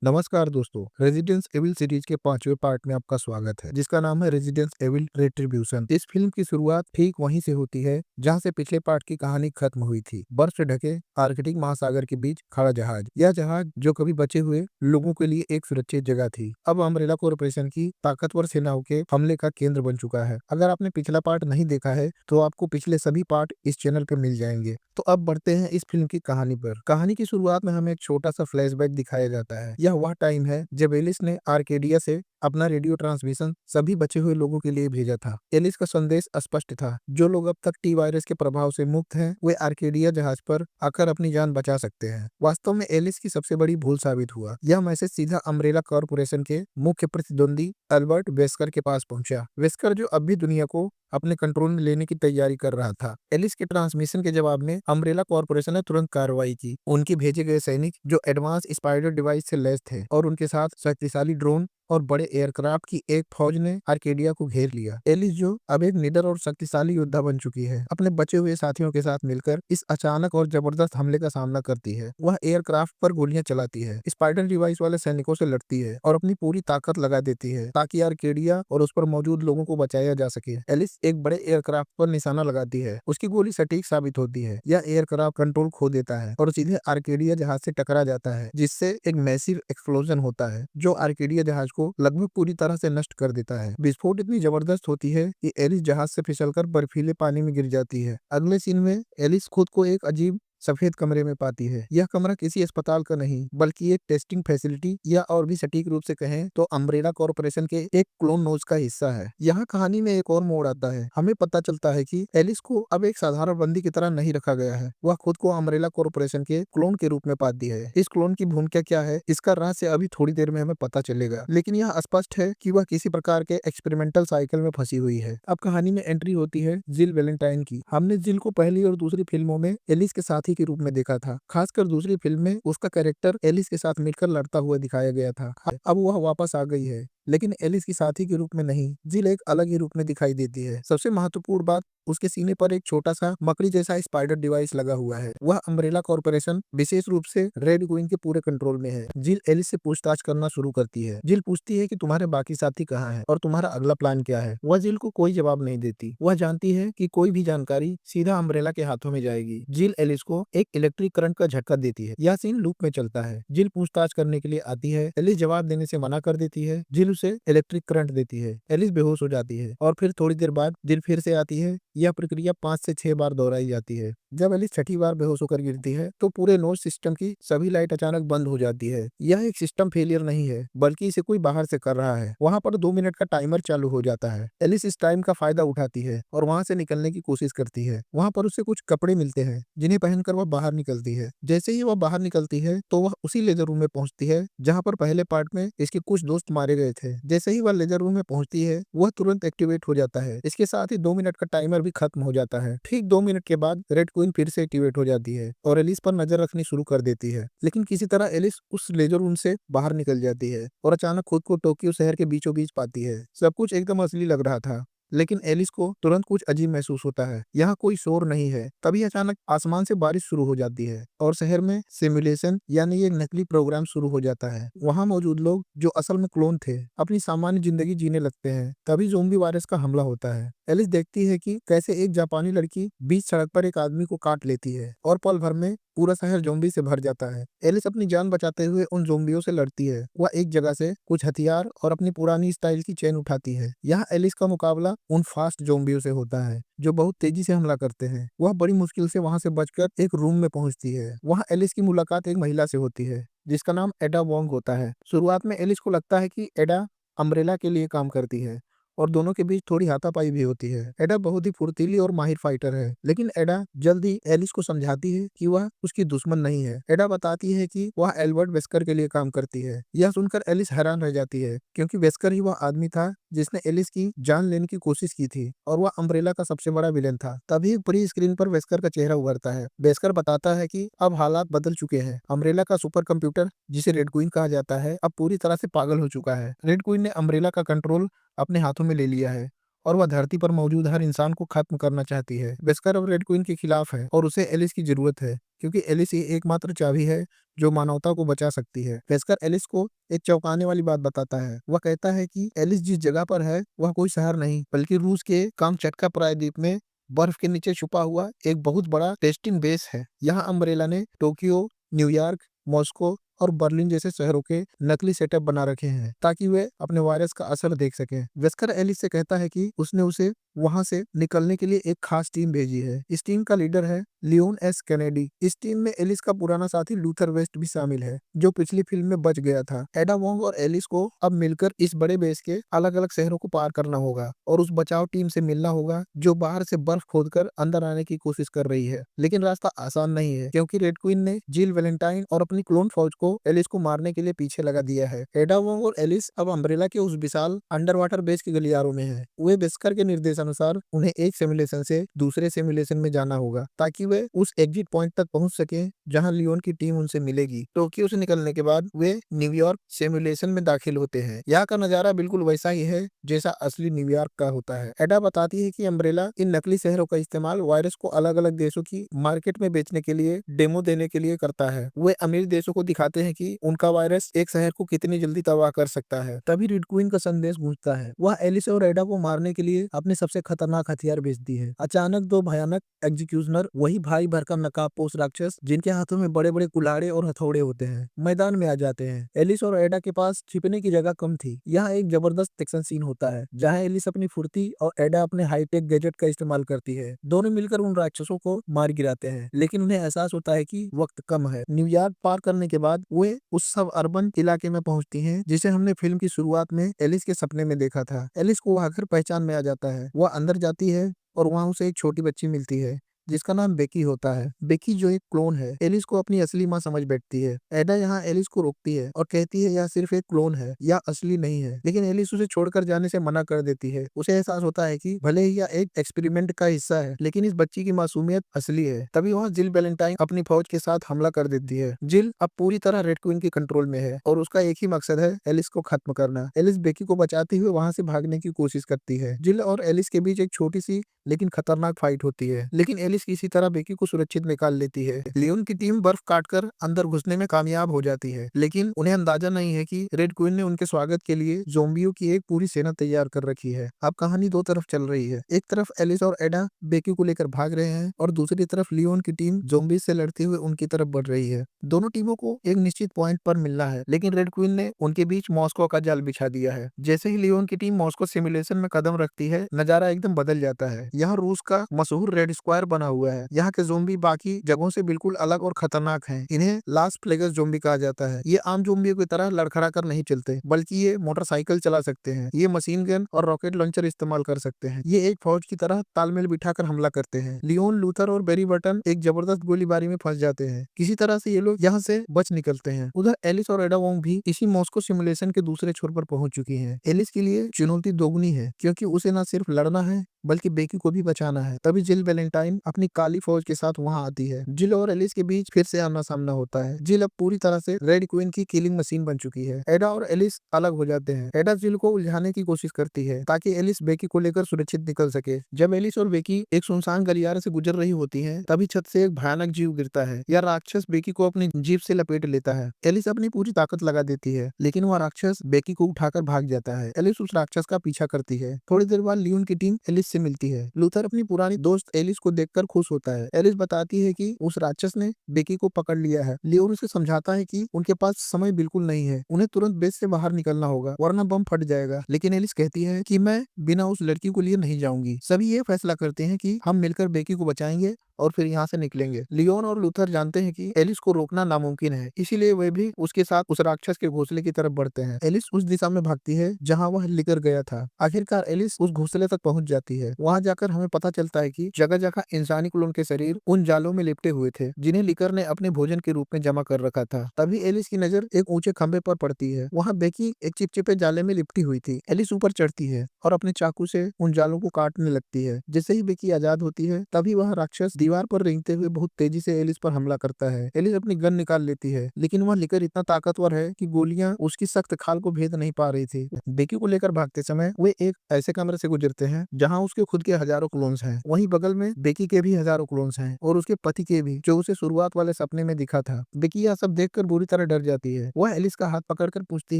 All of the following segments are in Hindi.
नमस्कार दोस्तों, रेजिडेंस एविल सीरीज के 5वें पार्ट में आपका स्वागत है, जिसका नाम है रेजिडेंस एविल रेट्रिब्यूशन। इस फिल्म की शुरुआत ठीक वहीं से होती है जहां से पिछले पार्ट की कहानी खत्म हुई थी। बर्फ से ढके आर्कटिक महासागर के बीच खड़ा जहाज। यह जहाज जो कभी बचे हुए लोगों के लिए एक सुरक्षित जगह थी, अब अम्ब्रेला कॉर्पोरेशन की ताकतवर सेनाओं के हमले का केंद्र बन चुका है। अगर आपने पिछला पार्ट नहीं देखा है तो आपको पिछले सभी पार्ट इस चैनल पे मिल जाएंगे। तो अब बढ़ते हैं इस फिल्म की कहानी पर। कहानी की शुरुआत में हमें एक छोटा सा फ्लैशबैक दिखाया जाता है। यह वह टाइम है जब एलिस ने आर्केडिया से अपना रेडियो ट्रांसमिशन सभी बचे हुए लोगों के लिए भेजा था। एलिस का संदेश स्पष्ट था, जो लोग अब तक टी वायरस के प्रभाव से मुक्त हैं, वे आर्केडिया जहाज पर आकर अपनी जान बचा सकते हैं। वास्तव में एलिस की सबसे बड़ी भूल साबित हुआ। यह मैसेज सीधा अम्ब्रेला कॉर्पोरेशन के मुख्य प्रतिद्वंदी अल्बर्ट वेस्कर के पास पहुंचा। वेस्कर जो अब भी दुनिया को अपने कंट्रोल में लेने की तैयारी कर रहा था। एलिस के ट्रांसमिशन के जवाब में अम्ब्रेला कॉर्पोरेशन ने तुरंत कार्रवाई की। उनके भेजे गए सैनिक जो एडवांस स्पाइडर डिवाइस से लैस थे और उनके साथ शक्तिशाली ड्रोन और बड़े एयरक्राफ्ट की एक फौज ने आर्केडिया को घेर लिया। एलिस जो अब एक निडर और शक्तिशाली योद्धा बन चुकी है, अपने बचे हुए साथियों के साथ मिलकर इस अचानक और जबरदस्त हमले का सामना करती है। वह एयरक्राफ्ट पर गोलियां चलाती है, स्पाइडर डिवाइस वाले सैनिकों से लड़ती है और अपनी पूरी ताकत लगा देती है ताकि आर्केडिया और उस पर मौजूद लोगों को बचाया जा सके। एलिस एक बड़े एयरक्राफ्ट पर निशाना लगाती है। उसकी गोली सटीक साबित होती है। यह एयरक्राफ्ट कंट्रोल खो देता है और सीधे आर्केडिया जहाज से टकरा जाता है, जिससे एक मैसिव एक्सप्लोजन होता है जो आर्केडिया जहाज को लगभग पूरी तरह से नष्ट कर देता है। विस्फोट इतनी जबरदस्त होती है कि एलिस जहाज से फिसलकर बर्फीले पानी में गिर जाती है। अगले सीन में एलिस खुद को एक अजीब सफेद कमरे में पाती है। यह कमरा किसी अस्पताल का नहीं बल्कि एक टेस्टिंग फैसिलिटी या और भी सटीक रूप से कहें तो अम्ब्रेला कॉर्पोरेशन के एक क्लोन नोज का हिस्सा है। यहाँ कहानी में एक और मोड़ आता है। हमें पता चलता है कि एलिस को अब एक साधारण बंदी की तरह नहीं रखा गया है। वह खुद को अम्ब्रेला कॉर्पोरेशन के क्लोन के रूप में पाती है। इस क्लोन की भूमिका क्या है, इसका रहस्य अभी थोड़ी देर में हमें पता चलेगा, लेकिन यह स्पष्ट है कि वह किसी प्रकार के एक्सपेरिमेंटल साइकिल में फंसी हुई है। अब कहानी में एंट्री होती है जिल वैलेंटाइन की। हमने जिल को पहली और दूसरी फिल्मों में एलिस के साथी के रूप में देखा था। खासकर दूसरी फिल्म में उसका कैरेक्टर एलिस के साथ मिलकर लड़ता हुआ दिखाया गया था। अब वह वापस आ गई है, लेकिन एलिस की साथी के रूप में नहीं। जिल एक अलग ही रूप में दिखाई देती है। सबसे महत्वपूर्ण बात, उसके सीने पर एक छोटा सा मकड़ी जैसा स्पाइडर डिवाइस लगा हुआ है। वह अम्ब्रेला कॉर्पोरेशन विशेष रूप से रेड क्वीन के पूरे कंट्रोल में है। जिल एलिस से पूछताछ करना शुरू करती है। जिल पूछती है कि तुम्हारे बाकी साथी कहाँ हैं और तुम्हारा अगला प्लान क्या है। वह जिल को कोई जवाब नहीं देती। वह जानती है कि कोई भी जानकारी सीधा अम्ब्रेला के हाथों में जाएगी। जिल एलिस को एक इलेक्ट्रिक करंट का झटका देती है। यह सीन लूप में चलता है। जिल पूछताछ करने के लिए आती है। एलिस जवाब देने से मना कर देती है। जिल उसे इलेक्ट्रिक करंट देती है। एलिस बेहोश हो जाती है और फिर थोड़ी देर बाद जिल फिर से आती है। यह प्रक्रिया 5 से 6 बार दोहराई जाती है। जब एलिस छठी बार बेहोश होकर गिरती है तो पूरे नोज सिस्टम की सभी लाइट अचानक बंद हो जाती है। यह एक सिस्टम फेलियर नहीं है, बल्कि इसे कोई बाहर से कर रहा है। वहाँ पर 2 मिनट का टाइमर चालू हो जाता है। एलिस इस टाइम का फायदा उठाती है और वहाँ से निकलने की कोशिश करती है। वहाँ पर उसे कुछ कपड़े मिलते हैं जिन्हें पहनकर वह बाहर निकलती है। जैसे ही वह बाहर निकलती है तो वह उसी लेजर रूम में पहुंचती है जहाँ पर पहले पार्ट में इसके कुछ दोस्त मारे गए थे। जैसे ही वह लेजर रूम में पहुंचती है, वह तुरंत एक्टिवेट हो जाता है। इसके साथ ही 2 मिनट का टाइमर भी खत्म हो जाता है। ठीक 2 मिनट के बाद रेड क्वीन फिर से एक्टिवेट हो जाती है और एलिस पर नजर रखनी शुरू कर देती है। लेकिन किसी तरह एलिस उस लेजर रूम से बाहर निकल जाती है और अचानक खुद को टोक्यो शहर के बीचों बीच पाती है। सब कुछ एकदम असली लग रहा था, लेकिन एलिस को तुरंत कुछ अजीब महसूस होता है। यहाँ कोई शोर नहीं है। तभी अचानक आसमान से बारिश शुरू हो जाती है और शहर में सिमुलेशन यानी एक नकली प्रोग्राम शुरू हो जाता है। वहाँ मौजूद लोग जो असल में क्लोन थे अपनी सामान्य जिंदगी जीने लगते हैं। तभी ज़ोंबी वायरस का हमला होता है। एलिस देखती है कि कैसे एक जापानी लड़की बीच सड़क पर एक आदमी को काट लेती है और पल भर में पूरा शहर ज़ोंबी से भर जाता है। एलिस अपनी जान बचाते हुए उन ज़ोंबियों से लड़ती है। वह एक जगह से कुछ हथियार और अपनी पुरानी स्टाइल की चेन उठाती है। यहाँ एलिस का मुकाबला उन फास्ट ज़ोंबियों से होता है जो बहुत तेजी से हमला करते हैं। वह बड़ी मुश्किल से वहां से बचकर एक रूम में पहुंचती है। वहां एलिस की मुलाकात एक महिला से होती है जिसका नाम एडा वोंग होता है। शुरुआत में एलिस को लगता है कि एडा अम्ब्रेला के लिए काम करती है और दोनों के बीच थोड़ी हाथापाई भी होती है। एडा बहुत ही फुर्तीली और माहिर फाइटर है, लेकिन एडा जल्द ही एलिस को समझाती है कि वह उसकी दुश्मन नहीं है। एडा बताती है कि वह एल्बर्ट वेस्कर के लिए काम करती है। यह सुनकर एलिस हैरान रह जाती है, क्योंकि वेस्कर ही वह आदमी था जिसने एलिस की जान लेने की कोशिश की थी और वह अम्ब्रेला का सबसे बड़ा विलेन था। तभी प्री स्क्रीन पर वेस्कर का चेहरा उभरता है। वेस्कर बताता है कि अब हालात बदल चुके हैं। अम्ब्रेला का सुपर कंप्यूटर, जिसे रेड क्वीन कहा जाता है, अब पूरी तरह से पागल हो चुका है। रेड क्वीन ने अम्ब्रेला का कंट्रोल अपने हाथों में ले लिया है और वह धरती पर मौजूद हर इंसान को खत्म करना चाहती है। वेस्कर अब रेड क्वीन के खिलाफ है और उसे एलिस की जरूरत है, क्योंकि एलिस ही एकमात्र चाबी है जो मानवता को बचा सकती है। वेस्कर एलिस को एक चौंकाने वाली बात बताता है। वह कहता है कि एलिस जिस जगह पर है वह कोई शहर नहीं, बल्कि रूस के कामचटका प्रायद्वीप में बर्फ के नीचे छुपा हुआ एक बहुत बड़ा टेस्टिंग बेस है। यहाँ अम्ब्रेला ने टोक्यो, न्यूयॉर्क, मॉस्को और बर्लिन जैसे शहरों के नकली सेटअप बना रखे हैं, ताकि वे अपने वायरस का असर देख सकें। वेस्कर एलिस से कहता है कि उसने उसे वहां से निकलने के लिए एक खास टीम भेजी है। इस टीम का लीडर है लियोन एस कैनेडी। इस टीम में एलिस का पुराना साथी लूथर वेस्ट भी शामिल है, जो पिछली फिल्म में बच गया था। एडा वोंग और एलिस को अब मिलकर इस बड़े बेस के अलग अलग शहरों को पार करना होगा और उस बचाव टीम से मिलना होगा जो बाहर से बर्फ खोदकर अंदर आने की कोशिश कर रही है। लेकिन रास्ता आसान नहीं है, क्योंकि रेड क्वीन ने जिल वैलेंटाइन और अपनी क्लोन फौज को एलिस को मारने के लिए पीछे लगा दिया है। एडा वोंग और एलिस अब अम्ब्रेला के उस विशाल अंडर वाटर बेस के गलियारों में है। वे वेस्कर के निर्देशानुसार उन्हें एक सिमुलेशन से दूसरे सिमुलेशन में जाना होगा, ताकि वे उस एग्जिट पॉइंट तक पहुंच सके जहां लियोन की टीम उनसे मिलेगी। टोक्यो से निकलने के बाद वे न्यूयॉर्क सिमुलेशन में दाखिल होते हैं। यहाँ का नजारा बिल्कुल वैसा ही है जैसा असली न्यूयॉर्क का होता है। एडा बताती है कि अम्ब्रेला इन नकली शहरों का इस्तेमाल वायरस को अलग अलग देशों की मार्केट में बेचने के लिए, डेमो देने के लिए करता है। वे अमीर देशों को दिखाते हैं कि उनका वायरस एक शहर को कितनी जल्दी तबाह कर सकता है। तभी रेड क्वीन का संदेश गूंजता है। वह एलिस और एडा को मारने के लिए अपने सबसे खतरनाक हथियार भेजती है। अचानक दो भयानक एग्जीक्यूशनर, वही भारी भरकम नकाबपोश राक्षस जिनके हाथों में बड़े बड़े कुल्हाड़े और हथौड़े होते हैं, मैदान में आ जाते हैं। एलिस और एडा के पास छिपने की जगह कम थी। यहाँ एक जबरदस्त एक्शन सीन होता है, जहाँ एलिस अपनी फुर्ती और एडा अपने हाईटेक गैजेट का इस्तेमाल करती है। दोनों मिलकर उन राक्षसों को मार गिराते हैं, लेकिन उन्हें एहसास होता है कि वक्त कम है। न्यूयॉर्क पार करने के बाद वे उस सब अर्बन इलाके में पहुंचती हैं जिसे हमने फिल्म की शुरुआत में एलिस के सपने में देखा था। एलिस को वह घर पहचान में आ जाता है। वह अंदर जाती है और वहां उसे एक छोटी बच्ची मिलती है जिसका नाम बेकी होता है। बेकी जो एक क्लोन है, एलिस को अपनी असली माँ समझ बैठती है। एडा यहाँ एलिस को रोकती है और कहती है यह सिर्फ एक क्लोन है, यह असली नहीं है। लेकिन एलिस उसे छोड़कर जाने से मना कर देती है। उसे एहसास होता है कि भले ही यह एक एक्सपेरिमेंट का हिस्सा है, लेकिन इस बच्ची की मासूमियत असली है। तभी वहाँ जिल वैलेंटाइन अपनी फौज के साथ हमला कर देती है। जिल अब पूरी तरह रेड क्वीन के कंट्रोल में है और उसका एक ही मकसद है, एलिस को खत्म करना। एलिस बेकी को बचाते हुए वहां से भागने की कोशिश करती है। जिल और एलिस के बीच एक छोटी सी लेकिन खतरनाक फाइट होती है, लेकिन एलिस किसी तरह बेकी को सुरक्षित निकाल लेती है। लियोन की टीम बर्फ काटकर अंदर घुसने में कामयाब हो जाती है, लेकिन उन्हें अंदाजा नहीं है कि रेड क्वीन ने उनके स्वागत के लिए ज़ोंबियों की एक पूरी सेना तैयार कर रखी है। अब कहानी दो तरफ चल रही है। एक तरफ एलिस और एडा बेकी को लेकर भाग रहे हैं और दूसरी तरफ लियोन की टीम ज़ोंबी से लड़ते हुए उनकी तरफ बढ़ रही है। दोनों टीमों को एक निश्चित पॉइंट पर मिलना है, लेकिन रेड क्वीन ने उनके बीच मॉस्को का जाल बिछा दिया है। जैसे ही लियोन की टीम मॉस्को सिमुलेशन में कदम रखती है, नजारा एकदम बदल जाता है। यहाँ रूस का मशहूर रेड स्क्वायर बना हुआ है। यहाँ के ज़ोंबी बाकी जगहों से बिल्कुल अलग और खतरनाक हैं। इन्हें लास प्लेगस ज़ोंबी कहा जाता है। ये आम ज़ोंबियों की तरह लड़खड़ा कर नहीं चलते, बल्कि ये मोटरसाइकिल चला सकते हैं। ये मशीन गन और रॉकेट लॉन्चर इस्तेमाल कर सकते हैं। ये एक फौज की तरह तालमेल बिठाकर हमला करते हैं। लियोन, लूथर और बेरी बटन एक जबरदस्त गोलीबारी में फंस जाते हैं। किसी तरह से ये लोग यहाँ से बच निकलते हैं। उधर एलिस और एडा वोंग भी इसी मॉस्को सिमुलेशन के दूसरे छोर पर पहुंच चुकी हैं। एलिस के लिए चुनौती दोगुनी है, क्योंकि उसे न सिर्फ लड़ना है बल्कि बेकी को भी बचाना है। तभी जिल वैलेंटाइन अपनी काली फौज के साथ वहां आती है। जिल और एलिस के बीच फिर से आमना सामना होता है। जिल अब पूरी तरह से रेड क्वीन की किलिंग मशीन बन चुकी है। एडा और एलिस अलग हो जाते हैं। एडा जिल को उलझाने की कोशिश करती है ताकि एलिस बेकी को लेकर सुरक्षित निकल सके। जब एलिस और बेकी एक सुनसान गलियारे से गुजर रही होती है, तभी छत से एक भयानक जीव गिरता है। यह राक्षस बेकी को अपनी जीभ से लपेट लेता है। एलिस अपनी पूरी ताकत लगा देती है, लेकिन वह राक्षस बेकी को उठाकर भाग जाता है। एलिस उस राक्षस का पीछा करती है। थोड़ी देर बाद लियोन की टीम एलिस से मिलती है। लूथर अपनी पुरानी दोस्त एलिस को देखकर खुश होता है। एलिस बताती है कि उस राक्षस ने बेकी को पकड़ लिया है। लियोन उसे समझाता है कि उनके पास समय बिल्कुल नहीं है, उन्हें तुरंत बेस से बाहर निकलना होगा वरना बम फट जाएगा। लेकिन एलिस कहती है कि मैं बिना उस लड़की को लिए नहीं जाऊंगी। सभी ये फैसला करते हैं कि हम मिलकर बेकी को बचाएंगे और फिर यहाँ से निकलेंगे। लियोन और लूथर जानते हैं कि एलिस को रोकना नामुमकिन है, इसीलिए वे भी उसके साथ उस राक्षस के घोंसले की तरफ बढ़ते हैं। एलिस उस दिशा में भागती है जहाँ वह लिकर गया था। आखिरकार एलिस उस घोंसले तक पहुंच जाती है। वहां जाकर हमें पता चलता है कि जगह जगह इंसानी क्लोन के शरीर उन जालों में लिपटे हुए थे, जिन्हें लिकर ने अपने भोजन के रूप में जमा कर रखा था। तभी एलिस की नजर एक ऊंचे खंभे पर पड़ती है। वहाँ बेकी एक चिपचिपे जाले में लिपटी हुई थी। एलिस ऊपर चढ़ती है और अपने चाकू से उन जालों को काटने लगती है। जैसे ही बेकी आजाद होती है, तभी वह राक्षस दीवार पर रेंगते हुए बहुत तेजी से एलिस पर हमला करता है। एलिस अपनी गन निकाल लेती है, लेकिन वह लिकर इतना ताकतवर है कि गोलियां उसकी सख्त खाल को भेद नहीं पा रही थी। बेकी को लेकर भागते समय वे एक ऐसे कमरे से गुजरते हैं जहां उसके खुद के हजारों क्लोन्स हैं। वहीं बगल में बेकी के भी हजारों क्लोन्स हैं और उसके पति के भी, जो उसे शुरुआत वाले सपने में दिखा था। बेकी यह सब देखकर बुरी तरह डर जाती है। वह एलिस का हाथ पकड़कर पूछती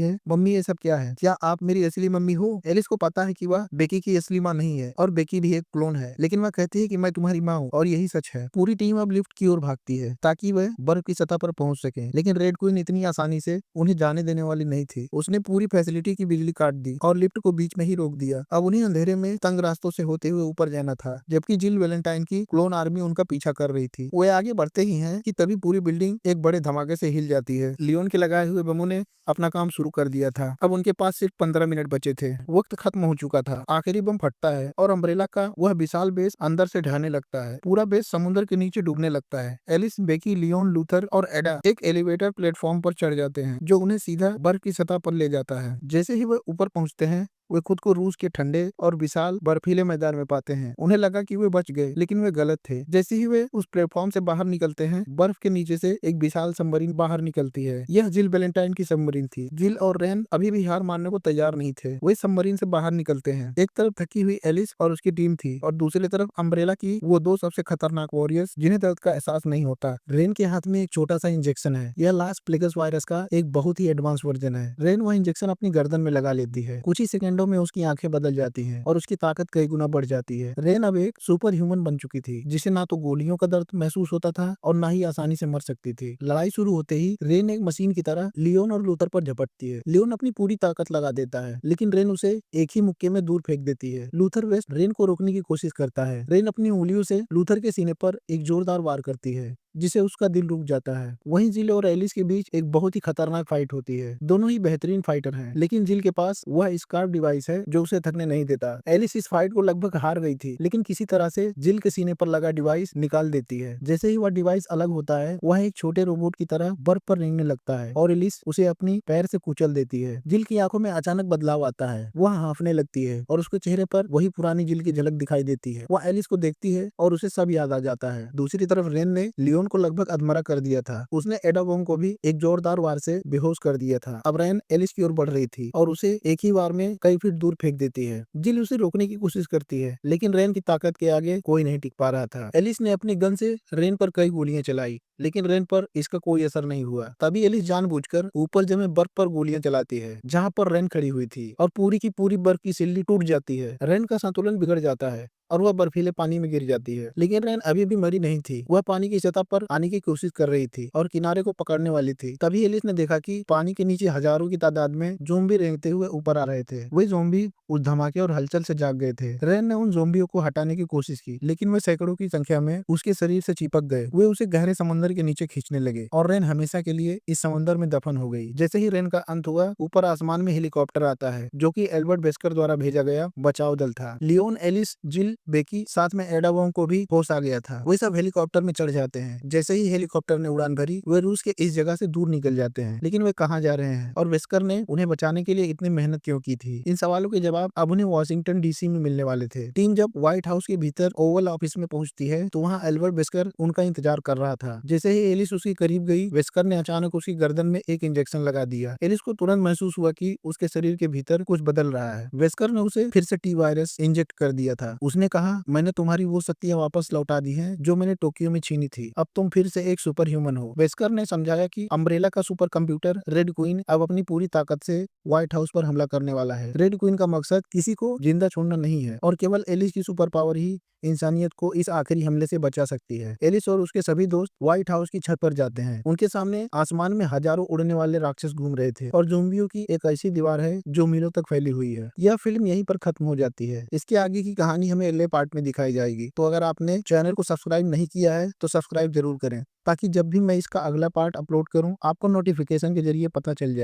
है, मम्मी ये सब क्या है? क्या आप मेरी असली मम्मी हो? एलिस को पता है कि वह बेकी की असली माँ नहीं है और बेकी भी एक क्लोन है, लेकिन वह कहती है कि मैं तुम्हारी माँ हूँ और यही सच है। पूरी टीम अब लिफ्ट की ओर भागती है ताकि वह बर्फ की सतह पर पहुंच सके, लेकिन रेड क्वीन इतनी आसानी से उन्हें जाने देने वाली नहीं थी। उसने पूरी फैसिलिटी की बिजली काट दी और लिफ्ट को बीच में ही रोक दिया। अब उन्हें अंधेरे में तंग रास्तों से होते हुए ऊपर जाना था, जबकि जिल वैलेंटाइन की क्लोन आर्मी उनका पीछा कर रही थी। वे आगे बढ़ते ही हैं कि तभी पूरी बिल्डिंग एक बड़े धमाके से हिल जाती है। लियोन के लगाए हुए बमों ने अपना काम शुरू कर दिया था। अब उनके पास सिर्फ 15 मिनट बचे थे। वक्त खत्म हो चुका था। आखिरी बम फटता है और अम्ब्रेला का वह विशाल बेस अंदर से ढहने लगता है। पूरा बेस समुद्र के नीचे डूबने लगता है। एलिस, बेकी, लियोन, लूथर और एडा एक एलिवेटर प्लेटफॉर्म पर चढ़ जाते हैं, जो उन्हें सीधा बर्फ की सतह पर ले जाता है। जैसे ही वे ऊपर पहुंचते हैं, वे खुद को रूस के ठंडे और विशाल बर्फीले मैदान में पाते हैं। उन्हें लगा कि वे बच गए, लेकिन वे गलत थे। जैसे ही वे उस प्लेटफॉर्म से बाहर निकलते हैं, बर्फ के नीचे से एक विशाल सबमरीन बाहर निकलती है। यह जिल वैलेंटाइन की सबमरीन थी। जिल और रेन अभी भी हार मानने को तैयार नहीं थे। वे सबमरीन से बाहर निकलते हैं। एक तरफ थकी हुई एलिस और उसकी टीम थी और दूसरी तरफ अम्ब्रेला की वो दो सबसे खतरनाक वॉरियर्स, जिन्हें दर्द का एहसास नहीं होता। रेन के हाथ में एक छोटा सा इंजेक्शन है। यह लास प्लेगस वायरस का एक बहुत ही एडवांस वर्जन है। रेन वह इंजेक्शन अपनी गर्दन में लगा लेती है। कुछ ही सेकंडों में उसकी आंखें बदल जाती हैं और उसकी ताकत कई गुना बढ़ जाती है। रेन अब एक सुपर ह्यूमन बन चुकी थी, जिसे ना तो गोलियों का दर्द महसूस होता था और ना ही आसानी से मर सकती थी। लड़ाई शुरू होते ही रेन एक मशीन की तरह लियोन और लूथर पर झपटती है। लियोन अपनी पूरी ताकत लगा देता है, लेकिन रेन उसे एक ही मुक्के में दूर फेंक देती है। लूथर वेस्ट रेन को रोकने की कोशिश करता है। रेन अपनी उंगलियों से लूथर के सीने पर एक जोरदार वार करती है, जिसे उसका दिल रुक जाता है। वहीं जिल और एलिस के बीच एक बहुत ही खतरनाक फाइट होती है। दोनों ही बेहतरीन फाइटर हैं, लेकिन जिल के पास वह स्कार्फ डिवाइस है जो उसे थकने नहीं देता। एलिस इस फाइट को लगभग हार गई थी, लेकिन किसी तरह से जिल के सीने पर लगा डिवाइस निकाल देती है। जैसे ही वह डिवाइस अलग होता है, वह एक छोटे रोबोट की तरह बर्फ पर रेंगने लगता है और एलिस उसे अपनी पैर से कुचल देती है। जिल की आंखों में अचानक बदलाव आता है। वह हांफने लगती है और उसके चेहरे पर वही पुरानी जिल की झलक दिखाई देती है। वह एलिस को देखती है और उसे सब याद आ जाता है। दूसरी तरफ रेन ने लियोन को लगभग अधमरा कर दिया था। उसने एडा वोंग को भी एक जोरदार वार से बेहोश कर दिया था। अब रेन एलिस की ओर बढ़ रही थी और उसे एक ही वार में कई फीट दूर फेंक देती है। जिल उसे रोकने की कोशिश करती है, लेकिन रेन की ताकत के आगे कोई नहीं टिक पा रहा था। एलिस ने अपनी गन से रेन पर कई गोलियां चलाई, लेकिन रेन पर इसका कोई असर नहीं हुआ। तभी एलिस जानबूझकर ऊपर जमे बर्फ पर गोलियां चलाती है, जहां पर रेन खड़ी हुई थी, और पूरी की पूरी बर्फ की सिल्ली टूट जाती है। रेन का संतुलन बिगड़ जाता है और वह बर्फीले पानी में गिर जाती है, लेकिन रेन अभी भी मरी नहीं थी। वह पानी की सतह पर आने की कोशिश कर रही थी और किनारे को पकड़ने वाली थी। तभी एलिस ने देखा कि पानी के नीचे हजारों की तादाद में ज़ोंबी रेंगते हुए ऊपर आ रहे थे। वे ज़ोंबी उस धमाके और हलचल से जाग गए थे। रेन ने उन ज़ोंबियों को हटाने की कोशिश की, लेकिन वे सैकड़ों की संख्या में उसके शरीर से चिपक गए। वे उसे गहरे समंदर के नीचे खींचने लगे और रेन हमेशा के लिए इस समंदर में दफन हो गई। जैसे ही रेन का अंत हुआ, ऊपर आसमान में हेलीकॉप्टर आता है, जो कि एल्बर्ट वेस्कर द्वारा भेजा गया बचाव दल था। लियोन, एलिस, जिल, बेकी, साथ में एडा वोंग को भी होश आ गया था। वे सब हेलीकॉप्टर में चढ़ जाते हैं। जैसे ही हेलीकॉप्टर ने उड़ान भरी, वे रूस के इस जगह से दूर निकल जाते हैं, लेकिन वे कहाँ जा रहे हैं और वेस्कर ने उन्हें बचाने के लिए इतनी मेहनत क्यों की थी? इन सवालों के जवाब अब उन्हें वॉशिंगटन डीसी में मिलने वाले थे। टीम जब व्हाइट हाउस के भीतर ओवल ऑफिस में पहुंचती है, तो वहाँ एल्बर्ट वेस्कर उनका इंतजार कर रहा था। जैसे ही एलिस उसके करीब गई, वेस्कर ने अचानक उसकी गर्दन में एक इंजेक्शन लगा दिया। एलिस को तुरंत महसूस हुआ कि उसके शरीर के भीतर कुछ बदल रहा है। वेस्कर ने उसे फिर से टी वायरस इंजेक्ट कर दिया था। उसने कहा, मैंने तुम्हारी वो शक्तियां वापस लौटा दी हैं जो मैंने टोक्यो में छीनी थी। अब तुम फिर से एक सुपर ह्यूमन हो। वेस्कर ने समझाया कि अम्ब्रेला का सुपर कंप्यूटर रेड क्वीन अब अपनी पूरी ताकत से व्हाइट हाउस पर हमला करने वाला है। रेड क्वीन का मकसद किसी को जिंदा छोड़ना नहीं है और केवल एलिस की सुपर पावर ही इंसानियत को इस आखिरी हमले से बचा सकती है। एलिस और उसके सभी दोस्त व्हाइट हाउस की छत पर जाते हैं। उनके सामने आसमान में हजारों उड़ने वाले राक्षस घूम रहे थे और ज़ोंबियों की एक ऐसी दीवार है जो मीलों तक फैली हुई है। यह फिल्म यहीं पर खत्म हो जाती है। इसके आगे की कहानी हमें अगले पार्ट में दिखाई जाएगी। तो अगर आपने चैनल को सब्सक्राइब नहीं किया है तो सब्सक्राइब जरूर करें, ताकि जब भी मैं इसका अगला पार्ट अपलोड करूं, आपको नोटिफिकेशन के जरिए पता चल जाए।